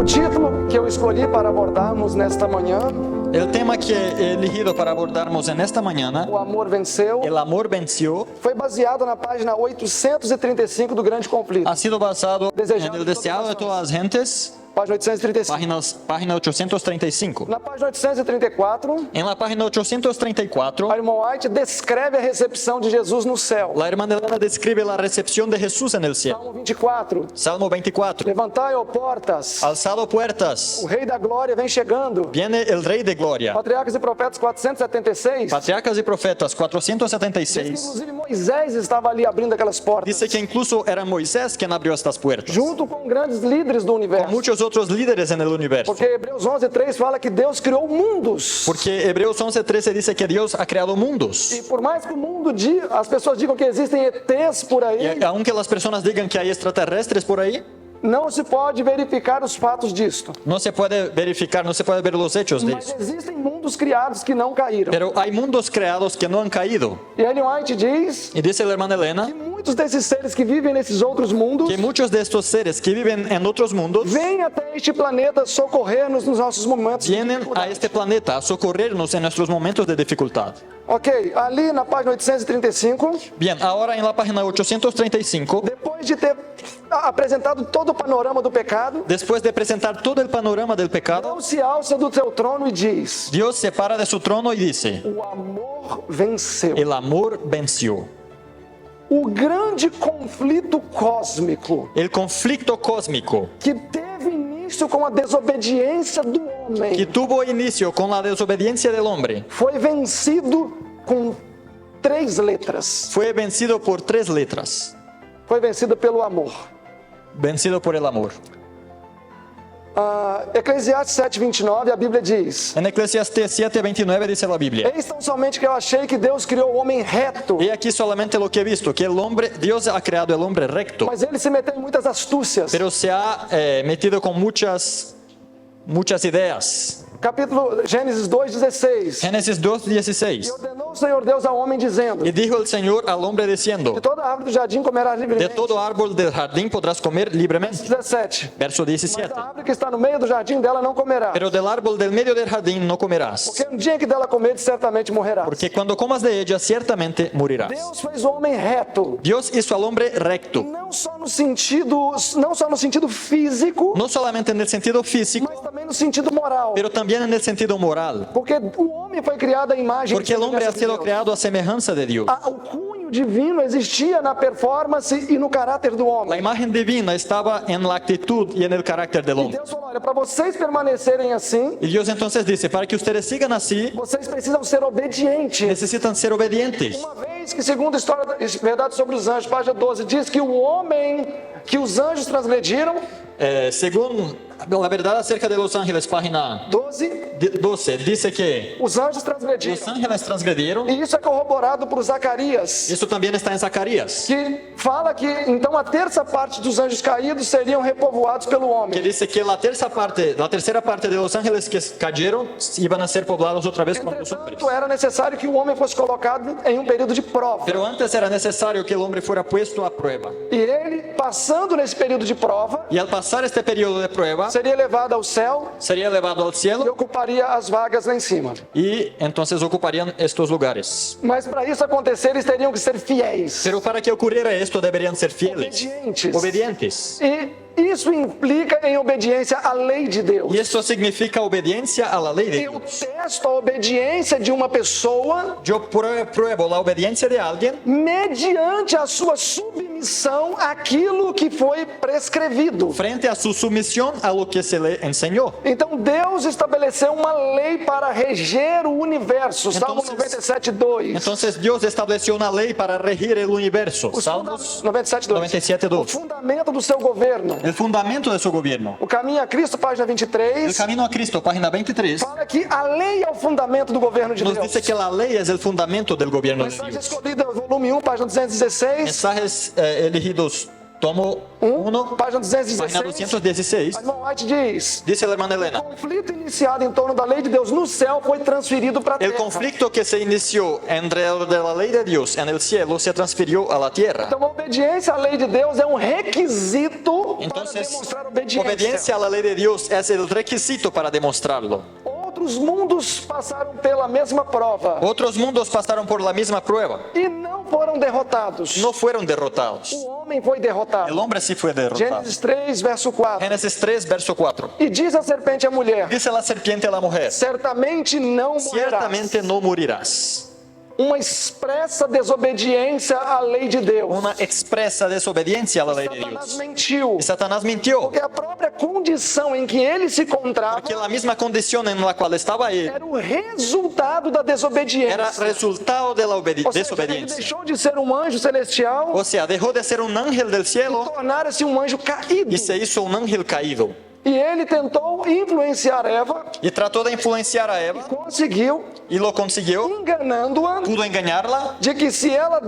título que eu escolhi para abordarmos nesta manhã, El tema que he elegido para abordarnos en esta mañana, o amor venceu, El amor venció, foi baseado na página 835 do Grande Conflito. ha sido basado en el deseado de todas las gentes, Página 835. página 835. Na página 834, En la página 834, a irmã White descreve a recepção de Jesus no céu. la hermana Elena describe la recepción de Jesús en el cielo. Salmo 24. Salmo 24. Levantai, ó portas, Alzado puertas, o Rei da Glória vem chegando. viene el Rey de Gloria. Patriarcas e Profetas 476. Patriarcas y Profetas 476. Inclusive Moisés estava ali abrindo aquelas portas, Dice que incluso era Moisés quien abrió estas puertas. junto com grandes líderes do universo. Muchos otros líderes en el universo. Porque Hebreus 11:3 fala que Deus criou mundos. Porque Hebreos 11:13 dice que Dios ha creado mundos. E por mais que o mundo diga, as pessoas digam que existem ETs por aí, Y aunque las personas digan que hay extraterrestres por ahí, não se pode verificar os fatos disto. no se puede verificar, no se puede ver los hechos de Mas eso. existem mundos criados que não caíram. Pero hay mundos creados que no han caído. E Ellen White diz Y dice la hermana que Elena muitos desses seres que vivem nesses outros mundos que muchos de estos seres que viven en otros mundos vêm até este planeta socorrer-nos nos nossos momentos de vienen a dificuldade. este planeta a socorrernos en nuestros momentos de dificultad. Ok, ali na página 835, Bien, ahora en la página 835, depois de ter apresentado todo o panorama do pecado, después de presentar todo el panorama del pecado, Deus se alça do teu trono e diz: Dios se para de su trono y dice: o amor venceu. el amor venció. O grande conflito cósmico El conflicto cósmico que teve início com a desobediência do que homem tuvo inicio con la desobediencia del hombre foi vencido com 3 letras. fue vencido por 3 letras. Foi vencido pelo amor. Vencido por el amor. Eclesiastes 7:29, a Bíblia diz: En Eclesiastés 7:29 dice la Biblia: eis tão somente que eu achei que Deus criou o homem reto, He aquí solamente lo que he visto, que el hombre, Dios ha creado el hombre recto, mas ele se meteu em muitas astúcias. pero se ha metido con muchas ideas. Capítulo Gênesis 2:16. Génesis 2:16. E ordenou o Senhor Deus ao homem dizendo: Y dijo el Señor al hombre diciendo: de toda árvore do jardim comerás de livremente. todo árbol del jardín podrás comer libremente. 17. Verso Mas 17. a árvore que está no meio do jardim dela não comerás. Pero del árbol del medio del jardín no comerás, Porque no dia em que dela comeres, certamente morrerás. porque cuando comas de ella ciertamente morirás. Deus fez o homem reto, Dios hizo al hombre recto, não só no sentido físico, no solamente en el sentido físico, mas também no sentido moral. pero también en el sentido moral, Porque o homem foi criado à imagem porque el hombre ha de sido Deus. creado a semejanza de Dios. O cunho divino existia na performance e no caráter do La homem. imagen divina estaba en la actitud y en el carácter del E hombre. Deus falou: olha, para vocês permanecerem assim, Y Dios entonces dice, para que ustedes sigan así, vocês precisam ser obedientes. necesitan ser obedientes. Uma vez que, segundo a história, verdade sobre os anjos, página 12, diz que o homem, que os anjos transgrediram, Según la verdad acerca de los ángeles, página 12, dice que os anjos transgrediram. los ángeles transgredieron. E isso é corroborado por Zacarias, Eso también está en Zacarías, que fala que então a terça parte dos anjos caídos seriam repovoados pelo que homem. dice que la tercera parte de los ángeles que cayeron iban a ser poblados otra vez por los hombres. Entretanto, era necessário que o homem fosse colocado em um período de prova. Pero antes era necesario que el hombre fuera puesto a prueba. E ele, passando nesse período de prova, Y al pasar este periodo de prueba, seria levado ao céu sería elevado al e cielo ocuparia as vagas lá em cima. y entonces ocuparían estos lugares. Mas para isso acontecer, eles teriam que ser fiéis, Pero para que ocurriera esto deberían ser fieles, obedientes. obedientes. E isso implica em obediência à lei de Deus. Y esto significa obediencia a la ley de Eu Dios. testo a obediência de uma pessoa Yo pruebo la obediencia de alguien mediante a sua submissão àquilo que foi prescrevido. frente a su sumisión a lo que se le enseñó. Então Deus estabeleceu uma lei para reger o universo. Salmo Entonces- 97:2. Entonces Dios estableció una ley para regir el universo. Os Salmos 97:2. O 97:2. fundamento do seu governo. El fundamento de su gobierno. O caminho a Cristo, página El 23, camino a Cristo, página 23, fala que a lei é o fundamento do governo de nos Deus. dice que la ley es el fundamento del gobierno de Mensagem Dios. escolhida, volume 1, página 216. Mensajes elegidos Tomo 1, Página página 216. 216. A irmã White diz: Dice la hermana o Helena. conflito iniciado em torno da lei de Deus no céu foi transferido para a El terra. conflicto que se inició alrededor de la ley de Dios en el cielo se transfirió a la tierra. Então, a obediência à lei de Deus é um requisito para Entonces, demonstrar obediência. obediencia a la ley de Dios es el requisito para demostrarlo. Outros mundos passaram pela mesma prova Otros mundos pasaron por la misma prueba. e não foram derrotados. No fueron derrotados. O homem foi derrotado. El hombre sí fue derrotado. Gênesis 3, verso 4. Génesis 3, verso 4. E diz a serpente à mulher: Dice la serpiente a la mujer, certamente não morrerás. ciertamente no morirás. Uma expressa desobediência à lei de Deus. Una expresa desobediencia a la ley de Satanás Dios. mentiu. Y Satanás mintió, Porque a própria condição em que ele se encontrava porque la misma condición en la cual estaba él era o resultado da desobediência. era resultado de la Ou seja, ele desobediencia. deixou de ser um anjo celestial O sea, dejó de ser un ángel del e cielo tornar-se um anjo caído. y se hizo un ángel caído. E ele tentou influenciar Eva, Y trató de influenciar a Eva conseguiu, y lo consiguió, enganando-a, pudo engañarla, de que se ela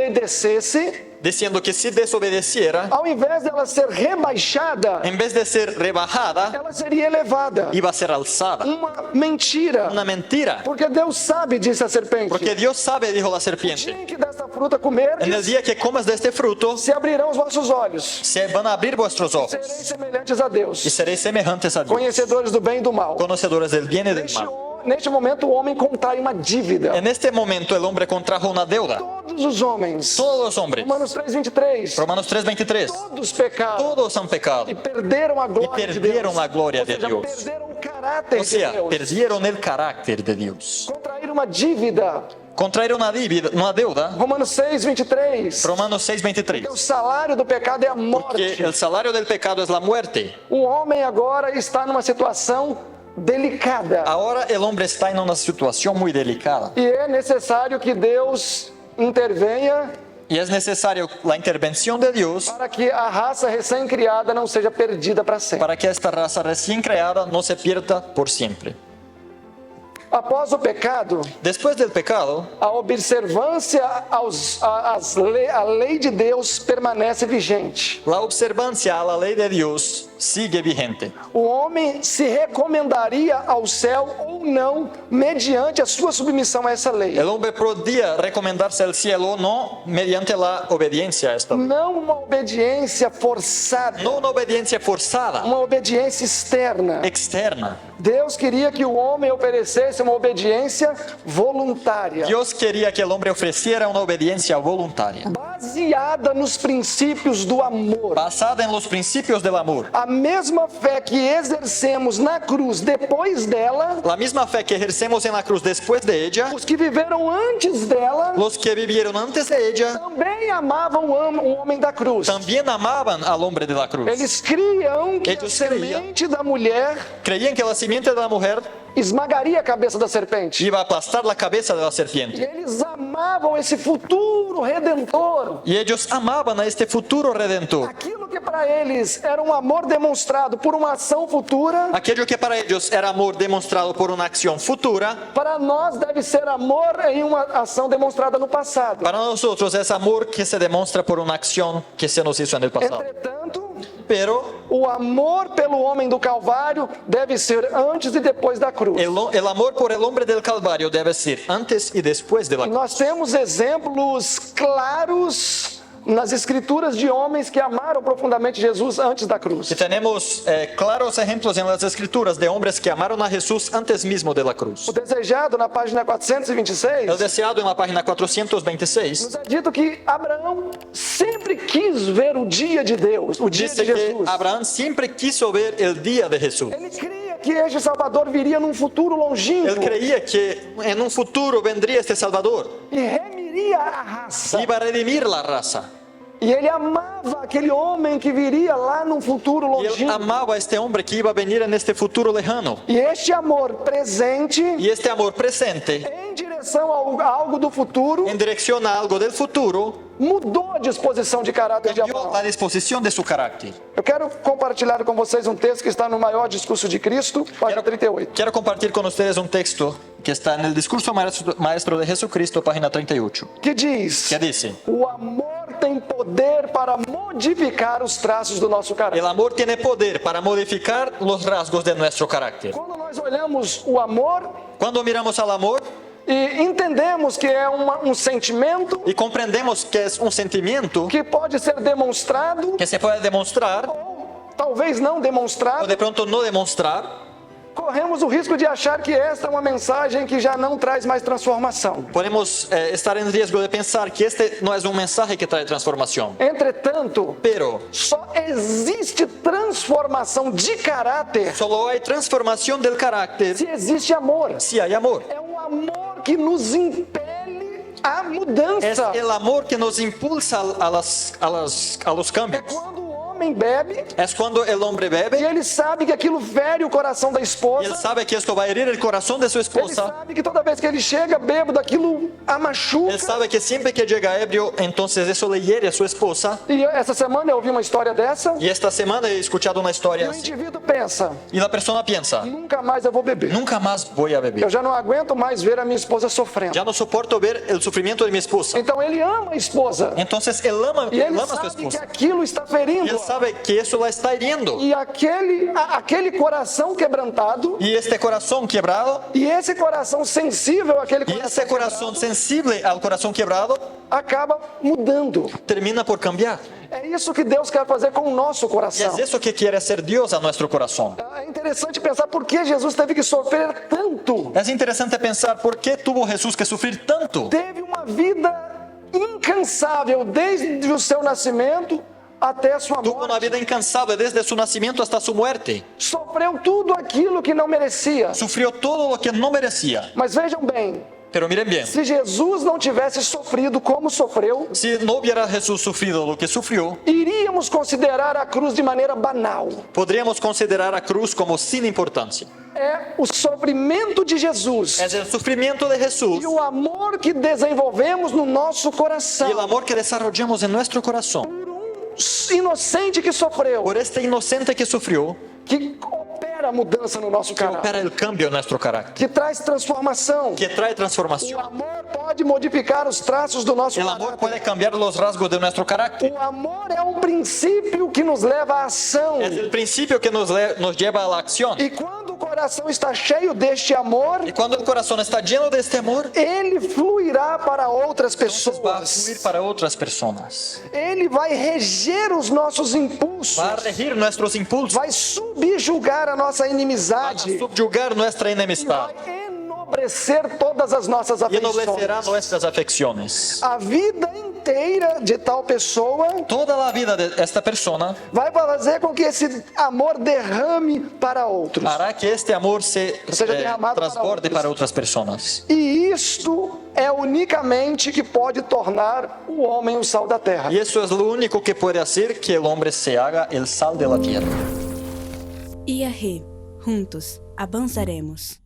desobedecesse, diciendo que si desobedeciera, ao invés dela ser rebaixada, en vez de ser rebajada, ela seria elevada. iba a ser alzada. Uma mentira. Una mentira. Porque Deus sabe, disse a serpente, Porque Dios sabe, dijo la dia serpiente, em que desta fruta en el comerdes, día que comas de este fruto, se abrirão os vossos olhos, se van a abrir vuestros ojos sereis semelhantes a Deus, y seréis semejantes a Dios, conhecedores do bem e do mal. conocedores del bien y del mal. Neste momento, o homem contrai uma dívida. En este momento el hombre contrajo una deuda. Todos os homens, Todos los hombres, Romanos 3:23, Romanos 3:23, todos pecaram todos han pecado e perderam a glória de perdieron Deus. la gloria Ou de seja, Dios. perderam o caráter O sea, de Deus. perdieron el carácter de Dios. Contraíram uma dívida. Contrajeron una deuda, Romanos 6:23. Romanos O 6:23, salário do pecado é a porque morte. el salario del pecado es la muerte. O homem agora está numa situação delicada. Ahora el hombre está en una situación muy delicada E é necessário que Deus intervenha y es necesario la intervención de Dios para que a raça recém-criada não seja perdida para sempre. para que esta raza recién creada no se pierda por siempre. Após o pecado, Después del pecado, a observância à lei de Deus permanece vigente. la observancia a la ley de Dios sigue vigente. O homem se recomendaria ao céu ou não mediante a sua submissão a essa lei. El hombre podía recomendarse al cielo no mediante la obediencia a esta ley. Não uma obediência forçada, No una obediencia forzada, uma obediência externa. externa. Deus queria que o homem oferecesse uma obediência voluntária, Dios quería que el hombre ofreciera una obediencia voluntaria, baseada nos princípios do amor. basada en los principios del amor. A mesma fé que exercemos na cruz depois dela, La misma fe que ejercemos en la cruz después de ella, os que viveram antes dela los que vivieron antes de ella também amavam o homem da cruz. también amaban al hombre de la cruz. Eles criam que a Eles criam. semente da mulher Creían que la simiente de la mujer esmagaria a cabeça da serpente. iba a aplastar la cabeza de la E serpiente. eles amavam esse futuro redentor. Y ellos amaban a este futuro redentor. Aquilo que para eles era um amor demonstrado por uma ação futura, Aquello que para ellos era amor demostrado por una acción futura, para nós deve ser amor em uma ação demonstrada no passado. para nosotros es amor que se demuestra por una acción que se nos hizo en el pasado. Entretanto, Pero o amor pelo homem do Calvário deve ser antes e depois da cruz. el amor por el hombre del Calvario debe ser antes y después de la cruz. Nós temos exemplos claros nas escrituras de homens que amaram profundamente Jesus antes da cruz. Y tenemos claros ejemplos en las escrituras de hombres que amaron a Jesús antes mismo de la cruz. O desejado, na página 426, El deseado en la página 426 nos é dito que Abraão sempre quis ver o dia de Deus, o dia dice de que Jesus. Abraham siempre quiso ver el día de Jesús. Ele cria que este Salvador viria num futuro longínquo Él creía que en un futuro vendría este Salvador, e remiria a raça. iba a redimir la raza. E ele amava aquele homem que viria lá num futuro Y él longínquo. amaba a este hombre que iba a venir en este futuro lejano. E este amor presente Y este amor presente, em direção a algo do futuro en dirección a algo del futuro, mudou a disposição de caráter de cambió Abraão. la disposición de su carácter. Eu quero compartilhar com vocês um texto que está no maior discurso de Cristo, página 38. Quiero compartir con ustedes un texto que está en el discurso maestro de Jesucristo, página 38, Que diz: que dice: o amor tem tem poder para modificar os traços do nosso caráter. El amor tiene poder para modificar los rasgos de nuestro carácter. Quando nós olhamos o amor Cuando miramos al amor e entendemos que é um sentimento y comprendemos que es un sentimiento que pode ser demonstrado que se puede demostrar ou talvez não o demonstrado, de pronto no demostrar, corremos o risco de achar que esta é uma mensagem que já não traz mais transformação. podemos estar en riesgo de pensar que este no es un mensaje que trae transformación. Entretanto, Pero só existe transformação de caráter solo hay transformación del carácter se existe amor. si hay amor. É um amor que nos impele à Es mudança. el amor que nos impulsa a los É cambios. quando o homem bebe Es cuando el hombre e bebe, ele sabe que aquilo fere o coração da y él esposa. sabe que esto va a herir el corazón de su Ele esposa. sabe que toda vez que ele chega bêbado, aquilo a machuca. Él sabe que siempre que llega ebrio, entonces eso le hiere a su esposa. E essa semana eu ouvi uma história dessa. Y esta semana he escuchado una E historia o así. indivíduo pensa: Y la persona piensa, nunca mais eu vou beber. nunca más voy a Eu beber. já não aguento mais ver a minha esposa sofrendo. Ya no soporto ver el sufrimiento de mi esposa. Então ele ama a esposa. Entonces él ama, E ele a su sabe que esposa. aquilo está Y ferindo. él sabe que eso la está hiriendo. E aquele coração quebrantado, Y este corazón quebrado, e esse coração sensível àquele y coração este corazón sensible al corazón quebrado, acaba mudando. termina por cambiar. É isso que Deus quer fazer com o nosso Y coração. es eso que quiere hacer Dios a nuestro corazón. É interessante pensar por que Jesus teve que sofrer tanto. Es interesante pensar por qué tuvo Jesús que sufrir tanto. Teve uma vida incansável desde o seu nascimento até a sua Tuvo una morte. vida incansable desde su nacimiento hasta su muerte. Sofreu tudo aquilo que não merecia. Sufrió todo lo que no merecía. Mas vejam bem, Pero miren bien, se Jesus não tivesse sofrido como sofreu, si no hubiera Jesús sufrido lo que sufrió, iríamos considerar a cruz de maneira banal. podríamos considerar a cruz como sin importancia. É o sofrimento de Jesus Es el sufrimiento de Jesús e o amor que desenvolvemos no nosso y el coração amor que desarrollamos en nuestro corazón inocente que sofreu, por este inocente que sufrió, que opera a mudança no nosso que caráter, opera el cambio en nuestro carácter, que traz transformação. que trae O transformación. amor pode modificar os traços do nosso El amor caráter. puede cambiar los rasgos de nuestro carácter. O amor é um princípio que nos leva à ação. Es el principio que nos lleva a la acción. E quando o coração está cheio deste amor, Y cuando el corazón está lleno de este amor, ele fluirá para outras entonces va a pessoas. fluir para otras personas. Ele vai reger os nossos impulsos. Va a regir nuestros impulsos, Vai subjugar a nossa va a inimizade. subyugar nuestra enemistad Vai enobrecer todas as nossas y ennoblecerá afeições. nuestras afecciones. A vida inteira de tal pessoa Toda la vida de esta persona vai fazer com que esse amor derrame para outros. hará que este amor se Seja derramado para transborde outros. para otras personas. E isto é unicamente que pode tornar o homem o sal da terra. Y eso es lo único que puede hacer que el hombre se haga el sal de la tierra. IAG. Juntos avançaremos.